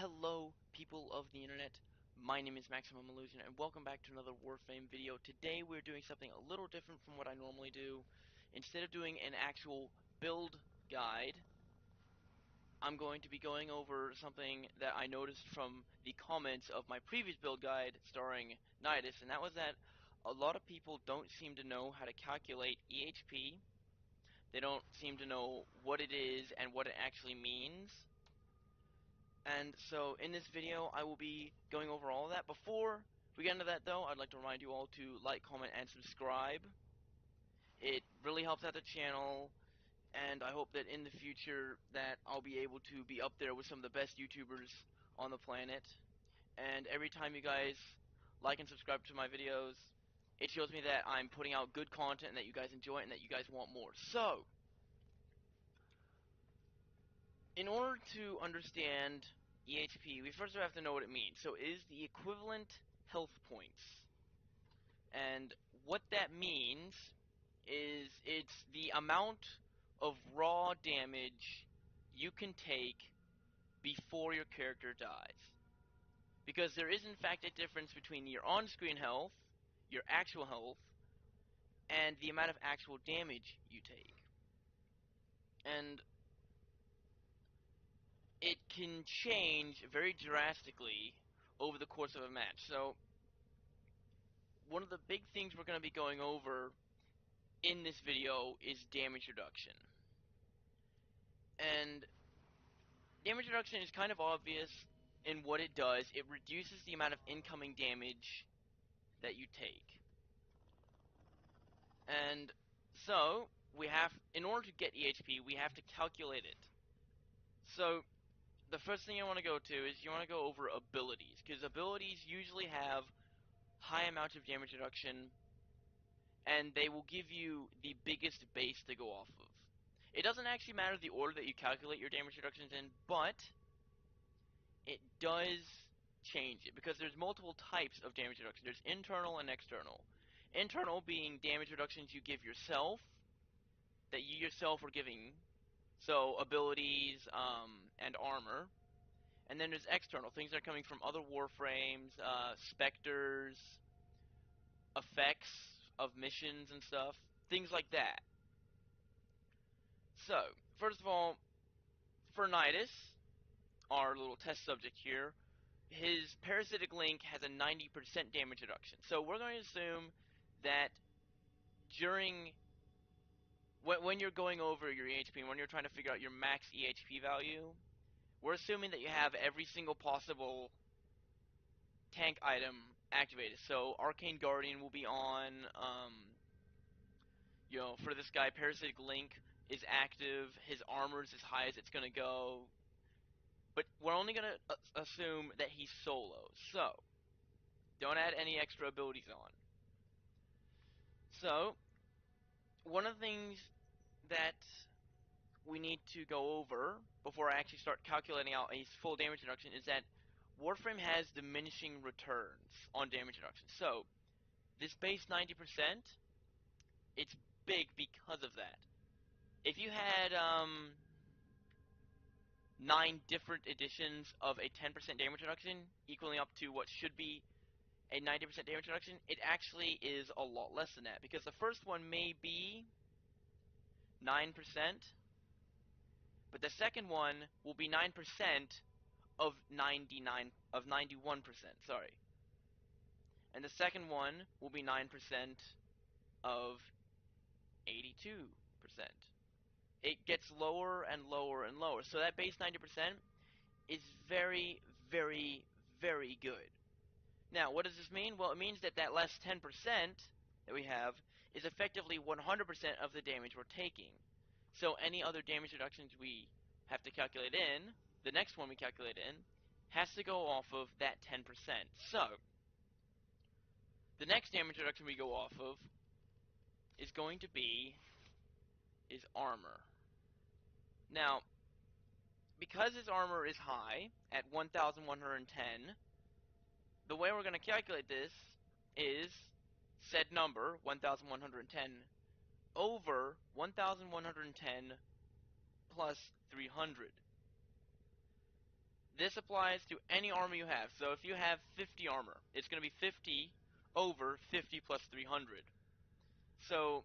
Hello, people of the internet. My name is Maximum Illusion, and welcome back to another Warframe video. Today we're doing something a little different from what I normally do. Instead of doing an actual build guide, I'm going to be going over something that I noticed from the comments of my previous build guide starring Nidus, and that was that a lot of people don't seem to know how to calculate EHP. They don't seem to know what it is and what it actually means. And so in this video, I will be going over all of that. Before we get into that, though, I'd like to remind you all to like, comment, and subscribe. It really helps out the channel, and I hope that in the future that I'll be able to be up there with some of the best YouTubers on the planet. And every time you guys like and subscribe to my videos, it shows me that I'm putting out good content and that you guys enjoy it and that you guys want more. So, in order to understand EHP, we first have to know what it means. So it is the equivalent health points. And what that means is it's the amount of raw damage you can take before your character dies. Because there is in fact a difference between your on-screen health, your actual health, and the amount of actual damage you take. And it can change very drastically over the course of a match. So, one of the big things we're going to be going over in this video is damage reduction. And damage reduction is kind of obvious in what it does. It reduces the amount of incoming damage that you take. And so, in order to get EHP, we have to calculate it. So, the first thing you want to go to is you want to go over abilities, because abilities usually have high amounts of damage reduction, and they will give you the biggest base to go off of. It doesn't actually matter the order that you calculate your damage reductions in, but it does change it, because there's multiple types of damage reduction. There's internal and external. Internal being damage reductions you give yourself, that you yourself are giving, so abilities and armor. And then there's external, things that are coming from other warframes, specters, effects of missions and stuff, things like that. So, first of all, for Nidus, our little test subject here, his parasitic link has a 90% damage reduction. So we're going to assume that during when you're going over your EHP, when you're trying to figure out your max EHP value, we're assuming that you have every single possible tank item activated. So Arcane Guardian will be on, for this guy, Parasitic Link is active, his armor is as high as it's going to go, but we're only going to assume that he's solo, so don't add any extra abilities on. So, one of the things that we need to go over before I actually start calculating out a full damage reduction is that Warframe has diminishing returns on damage reduction. So, this base 90%, it's big because of that. If you had 9 different editions of a 10% damage reduction, equaling up to what should be a 90% damage reduction, it actually is a lot less than that, because the first one may be 9%, but the second one will be 9% of 91%, sorry. And the second one will be 9% of 82%. It gets lower and lower and lower. So that base 90% is very, very, very good. Now, what does this mean? Well, it means that that last 10% that we have is effectively 100% of the damage we're taking. So any other damage reductions we have to calculate in, the next one we calculate in, has to go off of that 10%. So, the next damage reduction we go off of is going to be armor. Now, because his armor is high at 1,110, the way we're going to calculate this is said number, 1,110, over 1,110 plus 300. this applies to any armor you have. So if you have 50 armor, it's going to be 50 over 50 plus 300. So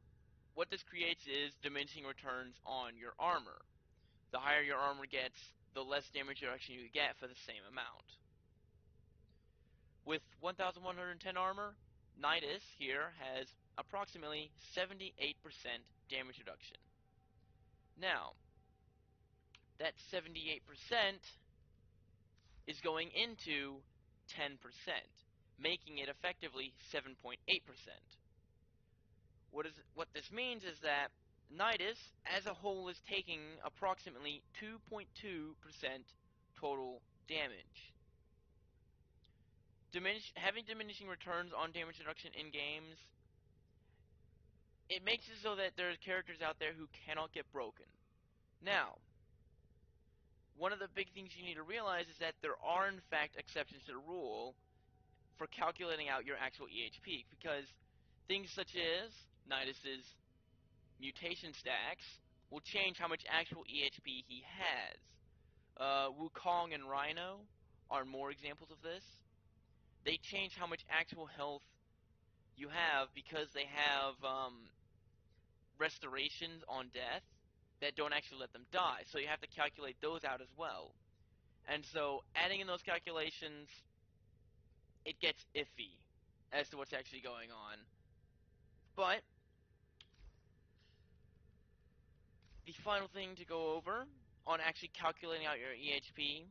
what this creates is diminishing returns on your armor. The higher your armor gets, the less damage reduction you get for the same amount. With 1110 armor, Nidus here has approximately 78% damage reduction. Now, that 78% is going into 10%, making it effectively 7.8%. What this means is that Nidus as a whole is taking approximately 2.2% total damage. Having diminishing returns on damage reduction in games, it makes it so that there's characters out there who cannot get broken. Now, one of the big things you need to realize is that there are in fact exceptions to the rule for calculating out your actual EHP, because things such as Nidus's mutation stacks will change how much actual EHP he has. Wukong and Rhino are more examples of this. They change how much actual health you have because they have restorations on death that don't actually let them die. So you have to calculate those out as well. And so adding in those calculations, it gets iffy as to what's actually going on. But the final thing to go over on actually calculating out your EHP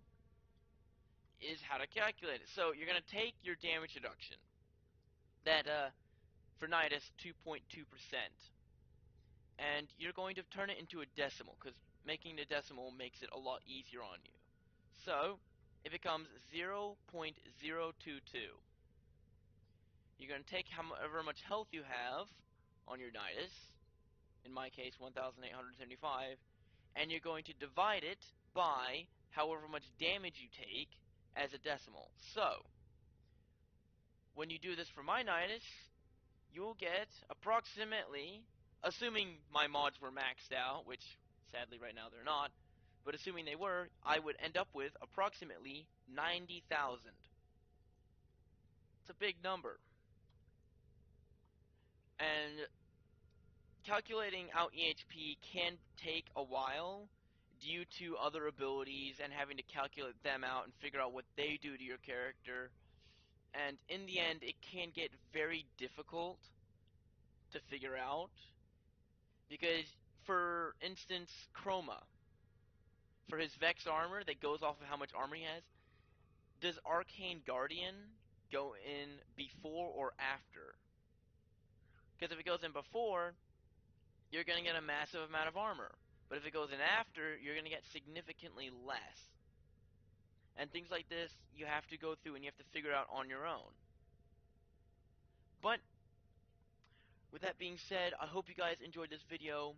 is how to calculate it. So you're going to take your damage reduction, that for Nidus 2.2%, and you're going to turn it into a decimal, because making the decimal makes it a lot easier on you. So it becomes 0.022. You're going to take however much health you have on your Nidus, in my case 1,875, and you're going to divide it by however much damage you take as a decimal. So when you do this for my Nidus, you'll get approximately, assuming my mods were maxed out, which sadly right now they're not, but assuming they were, I would end up with approximately 90,000. It's a big number. And calculating out EHP can take a while due to other abilities and having to calculate them out and figure out what they do to your character. And in the end, it can get very difficult to figure out. Because, for instance, Chroma, for his Vex armor that goes off of how much armor he has, does Arcane Guardian go in before or after? Because if it goes in before, you're going to get a massive amount of armor. But if it goes in after, you're going to get significantly less. And things like this, you have to go through and you have to figure out on your own. But, with that being said, I hope you guys enjoyed this video.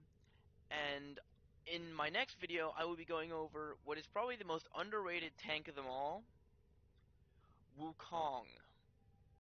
And in my next video, I will be going over what is probably the most underrated tank of them all, Wukong.